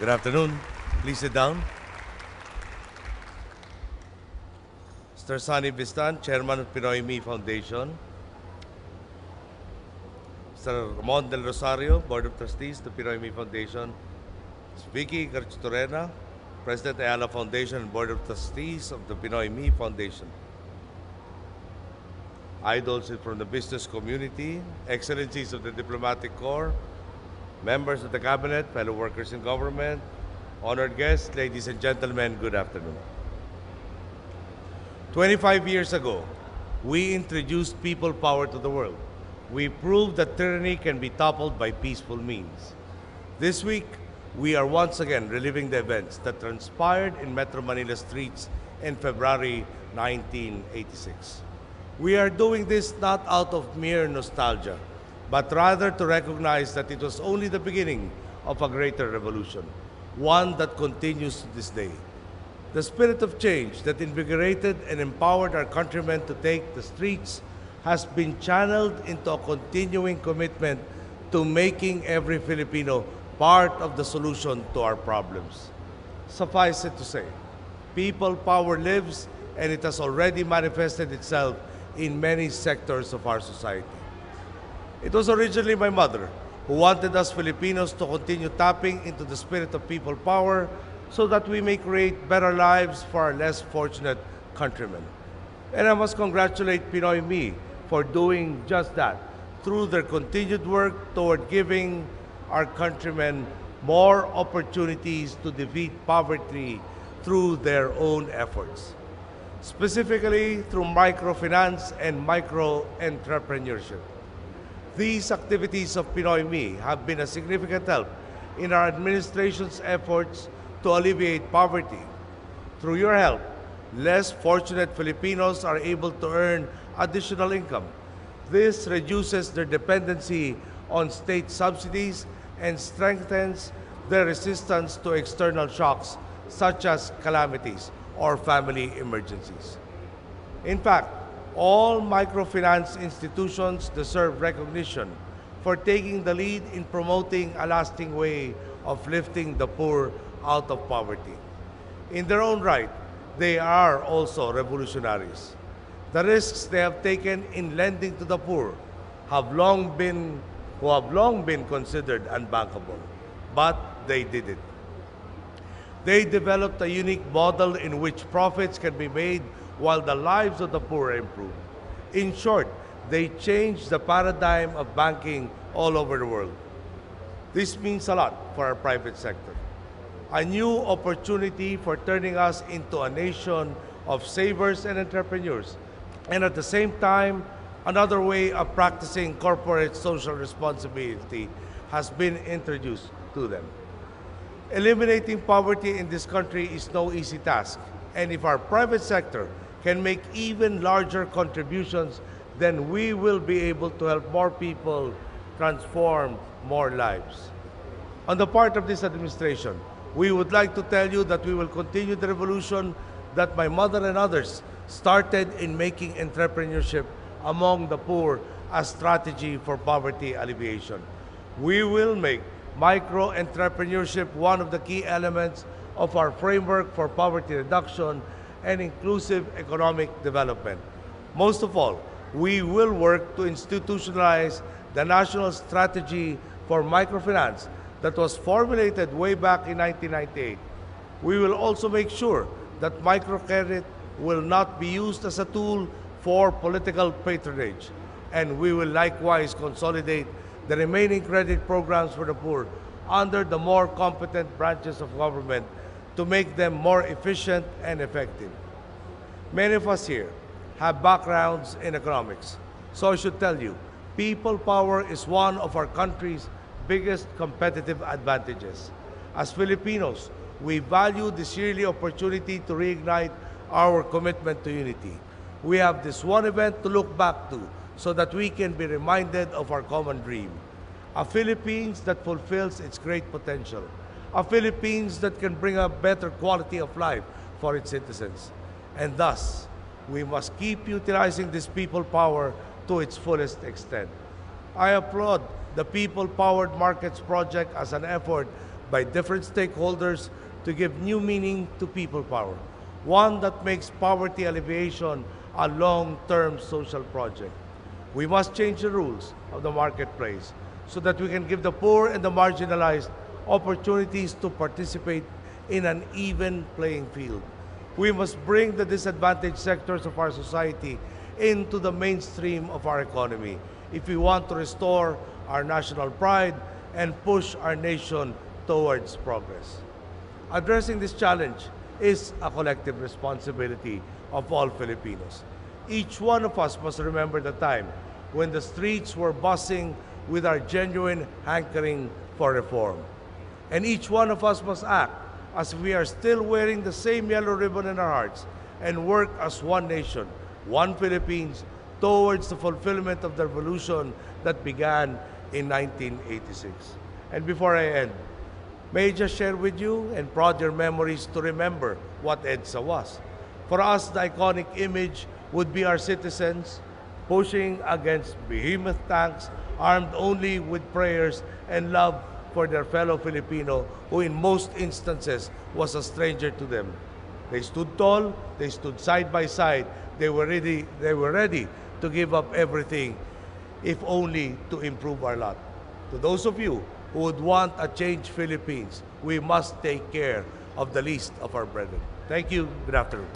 Good afternoon. Please sit down. Mr. Sunny Bistan, Chairman of Pinoy Me Foundation. Mr. Ramon Del Rosario, Board of Trustees of the Pinoy Me Foundation. Ms. Vicky Garchitorena, President Ayala Foundation and Board of Trustees of the Pinoy Me Foundation. Idols from the business community, excellencies of the diplomatic corps, members of the cabinet, fellow workers in government, honored guests, ladies and gentlemen, good afternoon. 25 years ago, we introduced people power to the world. We proved that tyranny can be toppled by peaceful means. This week, we are once again reliving the events that transpired in Metro Manila streets in February 1986. We are doing this not out of mere nostalgia, but rather to recognize that it was only the beginning of a greater revolution, one that continues to this day. The spirit of change that invigorated and empowered our countrymen to take the streets has been channeled into a continuing commitment to making every Filipino part of the solution to our problems. Suffice it to say, people power lives, and it has already manifested itself in many sectors of our society. It was originally my mother who wanted us Filipinos to continue tapping into the spirit of people power so that we may create better lives for our less fortunate countrymen. And I must congratulate Pinoy Me for doing just that through their continued work toward giving our countrymen more opportunities to defeat poverty through their own efforts, specifically through microfinance and micro-entrepreneurship. These activities of Pinoy Me have been a significant help in our administration's efforts to alleviate poverty. Through your help, less fortunate Filipinos are able to earn additional income. This reduces their dependency on state subsidies and strengthens their resistance to external shocks such as calamities or family emergencies. In fact, all microfinance institutions deserve recognition for taking the lead in promoting a lasting way of lifting the poor out of poverty. In their own right, they are also revolutionaries. The risks they have taken in lending to the poor have long been considered unbankable, but they did it. They developed a unique model in which profits can be made while the lives of the poor are improved. In short, they changed the paradigm of banking all over the world. This means a lot for our private sector. A new opportunity for turning us into a nation of savers and entrepreneurs, and at the same time, another way of practicing corporate social responsibility has been introduced to them. Eliminating poverty in this country is no easy task, and if our private sector can make even larger contributions, then we will be able to help more people transform more lives. On the part of this administration, we would like to tell you that we will continue the revolution that my mother and others started in making entrepreneurship among the poor a strategy for poverty alleviation. We will make micro-entrepreneurship one of the key elements of our framework for poverty reduction and inclusive economic development. Most of all, we will work to institutionalize the national strategy for microfinance that was formulated way back in 1998. We will also make sure that microcredit will not be used as a tool for political patronage, and we will likewise consolidate the remaining credit programs for the poor under the more competent branches of government to make them more efficient and effective. Many of us here have backgrounds in economics, so I should tell you, people power is one of our country's biggest competitive advantages. As Filipinos, we value this yearly opportunity to reignite our commitment to unity. We have this one event to look back to so that we can be reminded of our common dream. A Philippines that fulfills its great potential. A Philippines that can bring a better quality of life for its citizens. And thus, we must keep utilizing this people power to its fullest extent. I applaud the People Powered Markets Project as an effort by different stakeholders to give new meaning to people power, one that makes poverty alleviation a long-term social project. We must change the rules of the marketplace so that we can give the poor and the marginalized opportunities to participate in an even playing field. We must bring the disadvantaged sectors of our society into the mainstream of our economy if we want to restore our national pride and push our nation towards progress. Addressing this challenge is a collective responsibility of all Filipinos. Each one of us must remember the time when the streets were buzzing with our genuine hankering for reform. And each one of us must act as we are still wearing the same yellow ribbon in our hearts and work as one nation, one Philippines, towards the fulfillment of the revolution that began in 1986. And before I end, may I just share with you and prod your memories to remember what EDSA was. For us, the iconic image would be our citizens pushing against behemoth tanks, armed only with prayers and love for their fellow Filipino, who in most instances was a stranger to them. They stood tall, they stood side by side, they were ready to give up everything, if only to improve our lot. To those of you who would want a changed Philippines, we must take care of the least of our brethren. Thank you. Good afternoon.